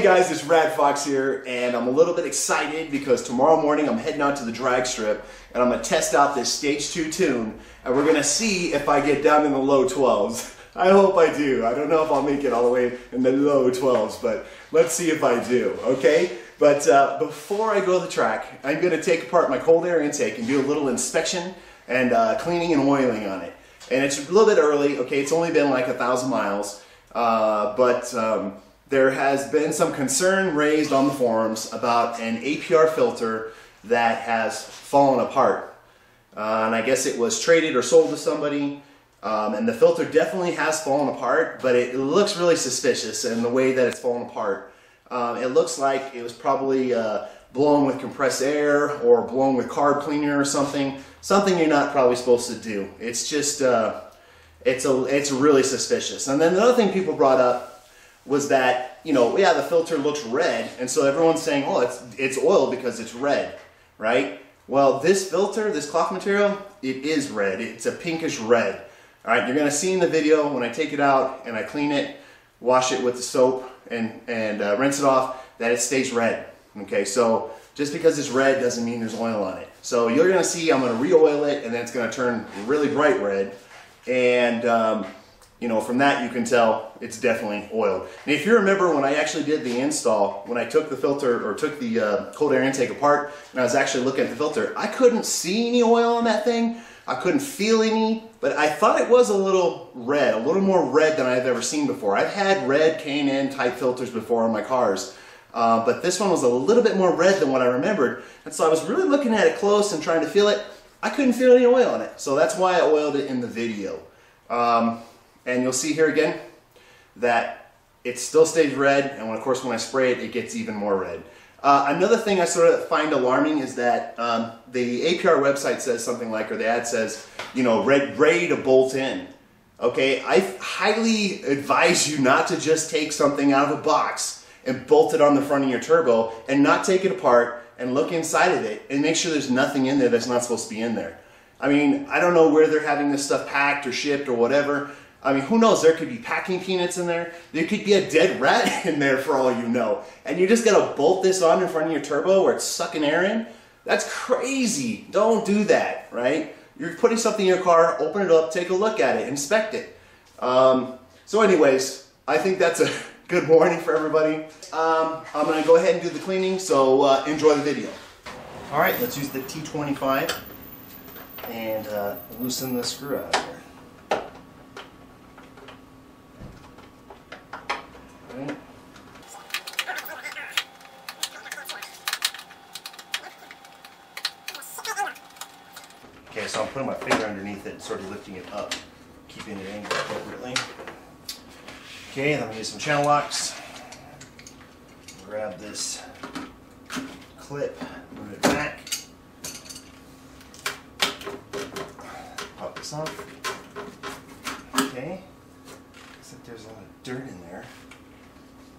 guys, it's Rad Fox here, and I'm a little bit excited because tomorrow morning I'm heading out to the drag strip and I'm going to test out this Stage 2 tune, and we're going to see if I get down in the low 12s. I hope I do. I don't know if I'll make it all the way in the low 12s, but let's see if I do, okay? But before I go to the track, I'm going to take apart my cold air intake and do a little inspection and cleaning and oiling on it. And it's a little bit early, okay? It's only been like 1,000 miles, but there has been some concern raised on the forums about an APR filter that has fallen apart. And I guess it was traded or sold to somebody. And the filter definitely has fallen apart, but it looks really suspicious in the way that it's fallen apart. It looks like it was probably blown with compressed air or blown with carb cleaner or something. Something you're not probably supposed to do. It's just, it's really suspicious. And then the other thing people brought up was that, you know, yeah, the filter looks red, and so everyone's saying, oh, it's oil because it's red, right? Well, this filter, this cloth material, it is red. It's a pinkish red. All right, you're gonna see in the video when I take it out and I clean it, wash it with the soap and rinse it off, that it stays red. Okay, so just because it's red doesn't mean there's oil on it. So you're gonna see I'm gonna re-oil it, and then it's gonna turn really bright red, and you know, from that you can tell it's definitely oiled. And if you remember when I actually did the install, when I took the filter or took the cold air intake apart and I was actually looking at the filter, I couldn't see any oil on that thing. I couldn't feel any, but I thought it was a little red, a little more red than I've ever seen before. I've had red K&N type filters before on my cars, but this one was a little bit more red than what I remembered. And so I was really looking at it close and trying to feel it. I couldn't feel any oil on it, so that's why I oiled it in the video. And you'll see here again that it still stays red, and when, of course when I spray it, it gets even more red. Another thing I sort of find alarming is that the APR website says something like, or the ad says, you know, ready to bolt in. Okay, I highly advise you not to just take something out of a box and bolt it on the front of your turbo and not take it apart and look inside of it and make sure there's nothing in there that's not supposed to be in there. I mean, I don't know where they're having this stuff packed or shipped or whatever. I mean, who knows? There could be packing peanuts in there. There could be a dead rat in there for all you know. And you just gotta bolt this on in front of your turbo where it's sucking air in? That's crazy. Don't do that, right? You're putting something in your car, open it up, take a look at it, inspect it. So anyways, I think that's a good warning for everybody. I'm gonna go ahead and do the cleaning, so enjoy the video. All right, let's use the T25 and loosen the screw out of here. Okay, so I'm putting my finger underneath it and sort of lifting it up, keeping it angled appropriately. Okay, then I'm going to use some channel locks. Grab this clip, move it back. Pop this off. Okay, looks like there's a lot of dirt in there.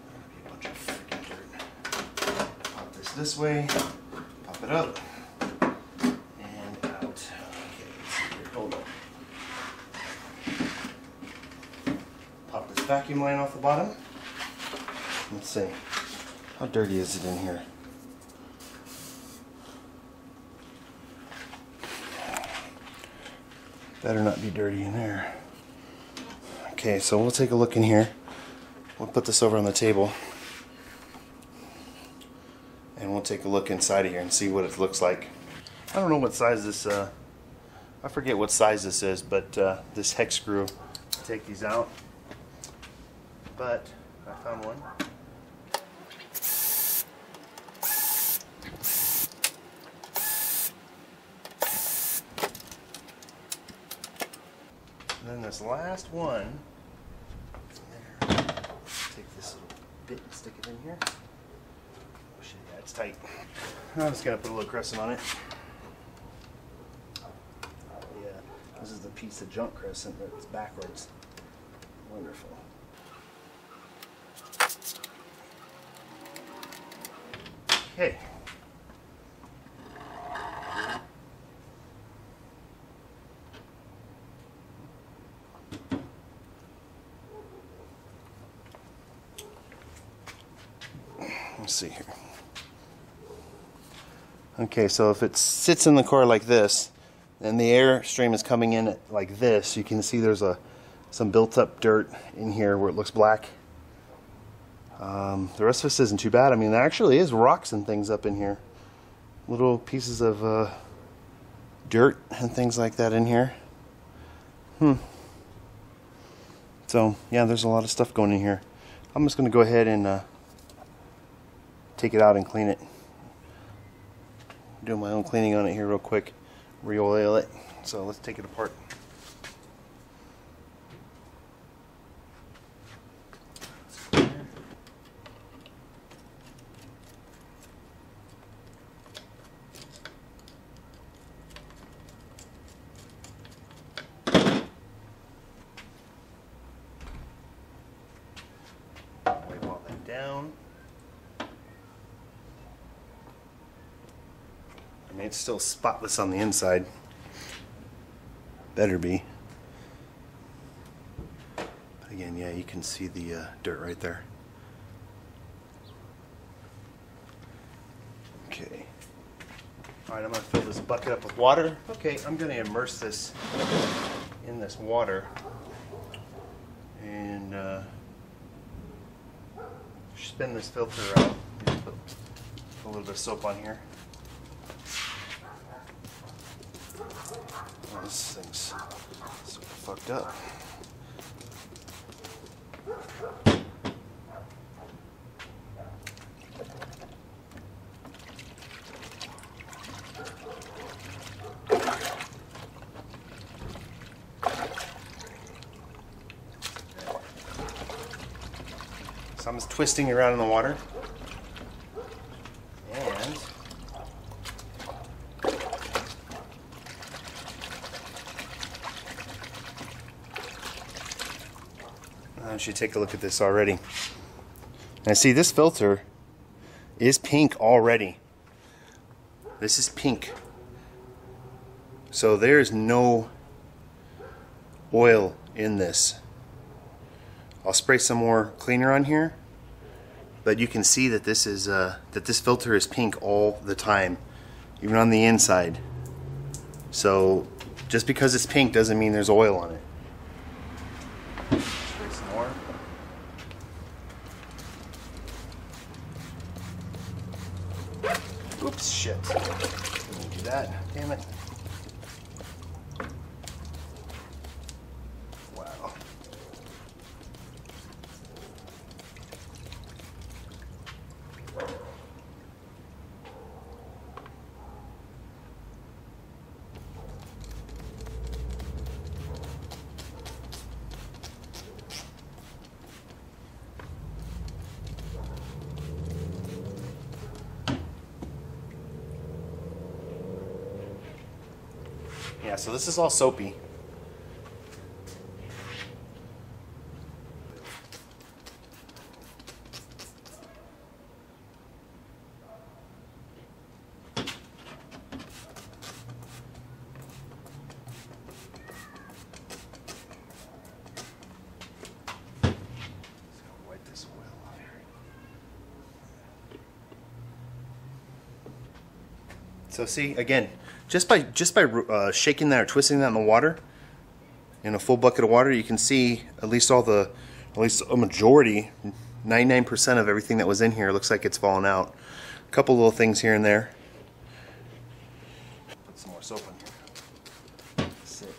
There'll be a bunch of freaking dirt. Pop this way, pop it up. Pop this vacuum line off the bottom. Let's see. How dirty is it in here? Better not be dirty in there. Okay, so we'll take a look in here. We'll put this over on the table. And we'll take a look inside of here and see what it looks like. I don't know what size this, I forget what size this is, but this hex screw to take these out. But I found one. And then this last one, there. Take this little bit and stick it in here. Oh shit, yeah, it's tight. I'm just gonna put a little crescent on it. Yeah, this is the piece of junk crescent, but it's backwards. Wonderful. Okay. Let's see here. Okay, so if it sits in the car like this, and the air stream is coming in like this, you can see there's some built-up dirt in here where it looks black. The rest of this isn't too bad. I mean, there actually is rocks and things up in here. Little pieces of dirt and things like that in here. So, yeah, there's a lot of stuff going in here. I'm just going to go ahead and take it out and clean it. Do my own cleaning on it here real quick. Re-oil it. So let's take it apart. Wipe all that down. I mean, it's still spotless on the inside. Better be. But again, yeah, you can see the dirt right there. Okay. Alright, I'm going to fill this bucket up with water. Okay, I'm going to immerse this in this water. And spin this filter out. Put a little bit of soap on here. Oh, this thing's sort of fucked up. So I'm just twisting around in the water. I should take a look at this already. Now see, this filter is pink already. This is pink. So there's no oil in this. I'll spray some more cleaner on here, but you can see that this is that this filter is pink all the time, even on the inside. So just because it's pink doesn't mean there's oil on it. Oops, shit. Didn't do that. Damn it. Wow. Yeah, so this is all soapy. Wipe this oil off here. So see, again, just by shaking that or twisting that in the water, in a full bucket of water, you can see at least a majority, 99% of everything that was in here looks like it's fallen out. A couple little things here and there. Put some more soap in here. That's it.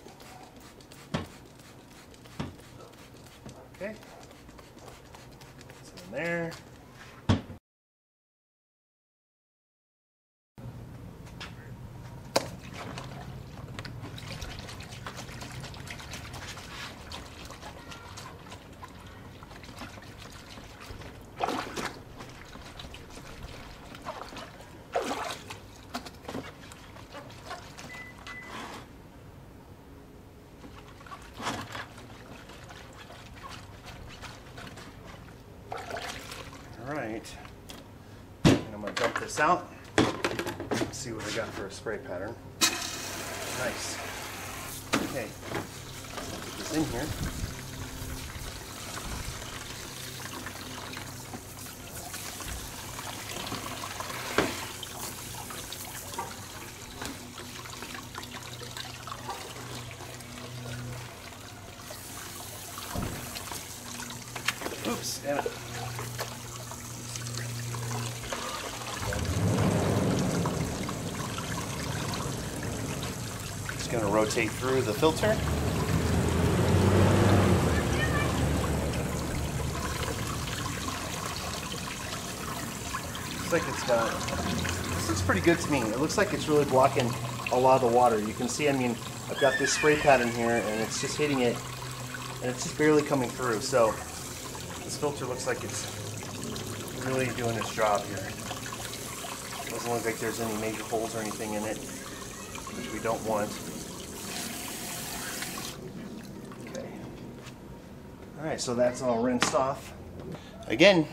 Okay. It's in there. Alright, and I'm going to dump this out. Let's see what I got for a spray pattern. Nice. Okay, put this in here. Oops, damn it. Just going to rotate through the filter. Looks like it's got, this looks pretty good to me. It looks like it's really blocking a lot of the water. You can see, I mean, I've got this spray pad in here and it's just hitting it and it's just barely coming through. So this filter looks like it's really doing its job here. Doesn't look like there's any major holes or anything in it, which we don't want. Okay. Alright, so that's all rinsed off. Again,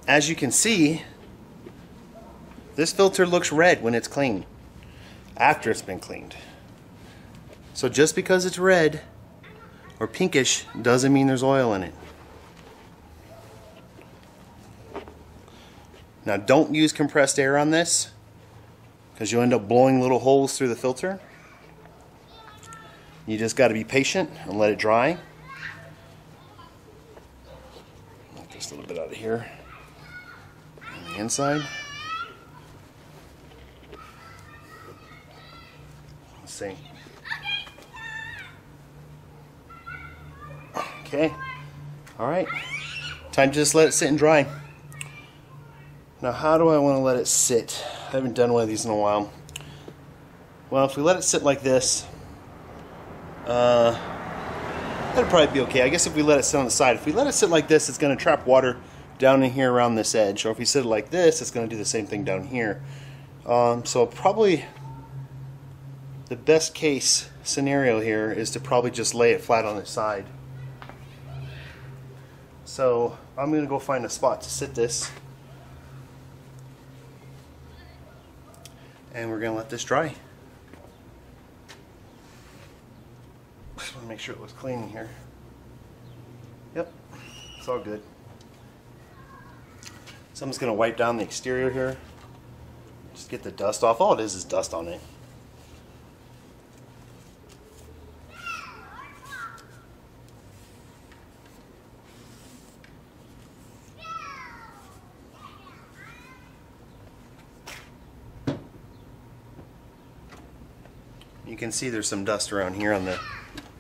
as you can see, this filter looks red when it's clean, after it's been cleaned. So just because it's red or pinkish doesn't mean there's oil in it. Now don't use compressed air on this because you'll end up blowing little holes through the filter. You just got to be patient and let it dry. Get this a little bit out of here on the inside. Let's see. Okay. Alright. Time to just let it sit and dry. Now how do I want to let it sit? I haven't done one of these in a while. Well, if we let it sit like this, that'd probably be okay. I guess if we let it sit on the side. If we let it sit like this, it's going to trap water down in here around this edge. Or if we sit it like this, it's going to do the same thing down here. So probably the best case scenario here is to probably just lay it flat on its side. So I'm going to go find a spot to sit this. And we're going to let this dry. Just want to make sure it looks clean in here. Yep, it's all good. So I'm just going to wipe down the exterior here. Just get the dust off. All it is dust on it. You can see there's some dust around here on the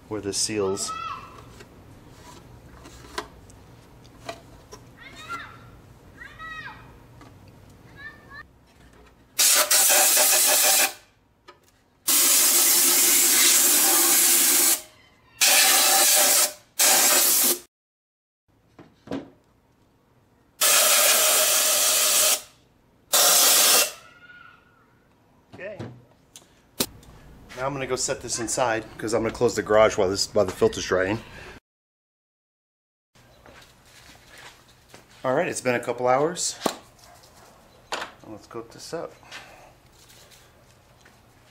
where the seals. Okay. Now I'm going to go set this inside because I'm going to close the garage while the filter's drying. Alright, it's been a couple hours. Let's cook this up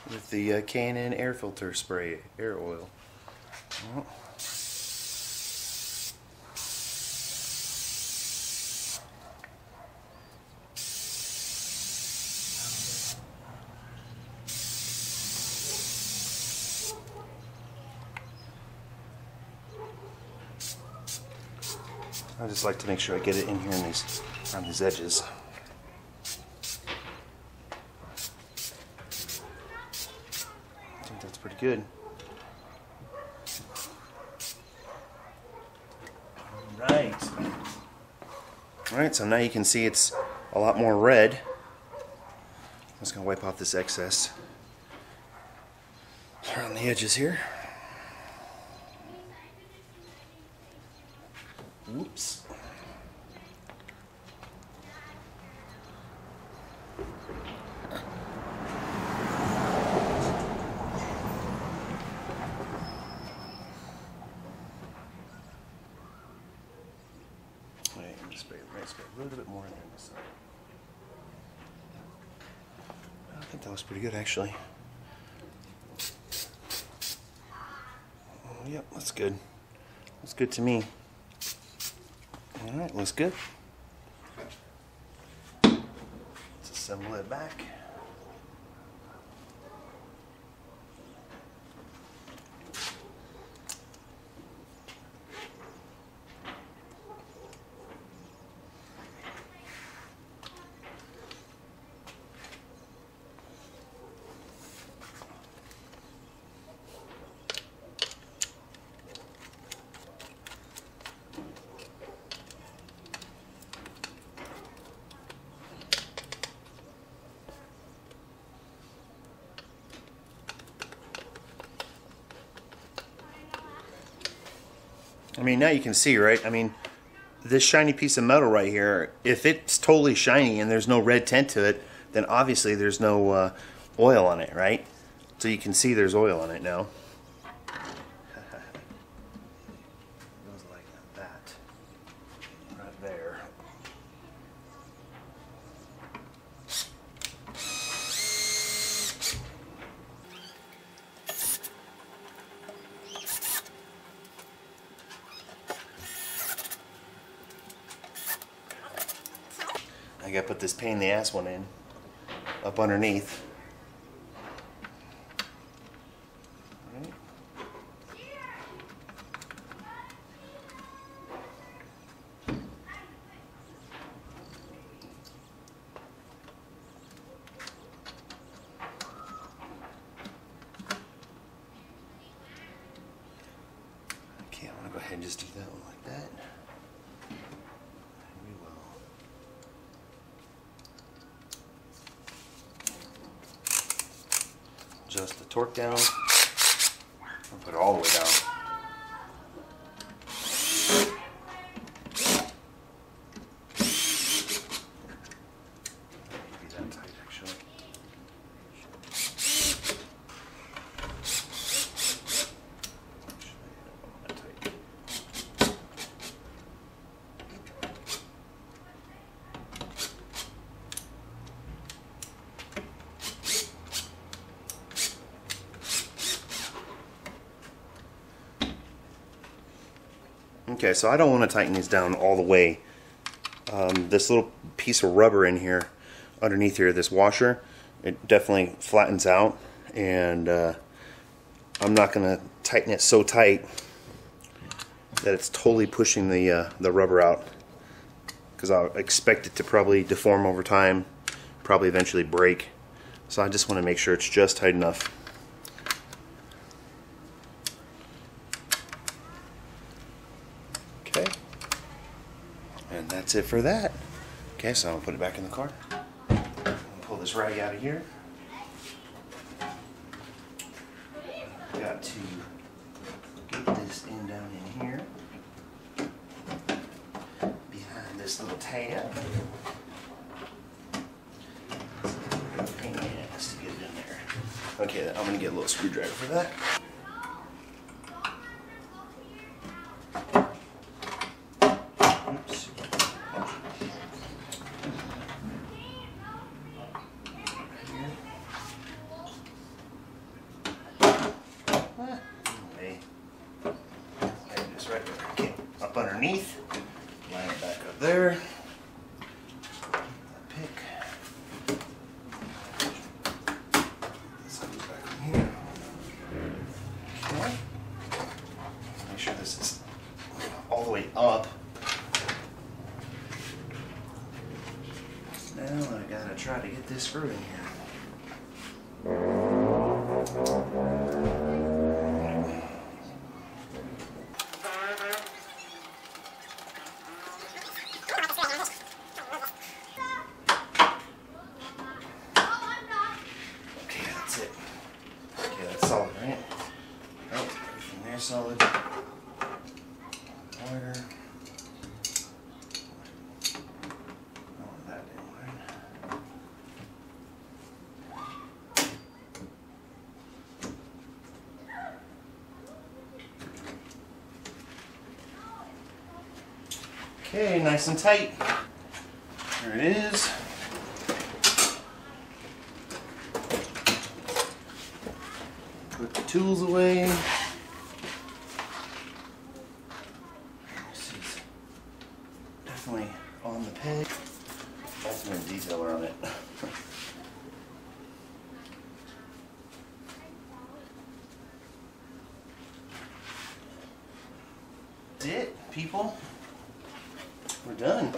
with the K&N air filter spray, air oil. I just like to make sure I get it in here on these edges. I think that's pretty good. Alright, so now you can see it's a lot more red. I'm just going to wipe off this excess around the edges here. Oops. Wait, I'm just spray a little bit more in there on this side. I think that was pretty good, actually. Oh, yep, that's good. That's good to me. Alright, looks good. Let's assemble it back. I mean, now you can see, right? I mean, this shiny piece of metal right here, if it's totally shiny and there's no red tint to it, then obviously there's no oil on it, right? So you can see there's oil on it now. Goes like that, right there. I gotta put this pain in the ass one in, up underneath. Right. Okay, I'm gonna go ahead and just do that one like that. We will. Adjust the torque down and put it all the way down. Maybe that tight actually. That tight. Okay, so I don't want to tighten these down all the way. This little piece of rubber in here, underneath here, this washer, it definitely flattens out, and I'm not going to tighten it so tight that it's totally pushing the rubber out, because I expect it to probably deform over time, probably eventually break. So I just want to make sure it's just tight enough. Okay, and that's it for that. Okay, so I'm gonna put it back in the car. I'm gonna pull this rag out of here. Got to get this in down in here, behind this little tab. Pain in the ass to get it in there. Okay, I'm gonna get a little screwdriver for that. Right there. Okay, up underneath, line it back up there. Pick. This goes back in here. Okay. Make sure this is all the way up. Now I gotta try to get this screw in here. Solid, right? Oh, everything there solid. Wider. Oh, that didn't work. Okay, nice and tight. There it is. Put the tools away. This is definitely on the peg. Ultimate detailer on it. That's it, people. We're done.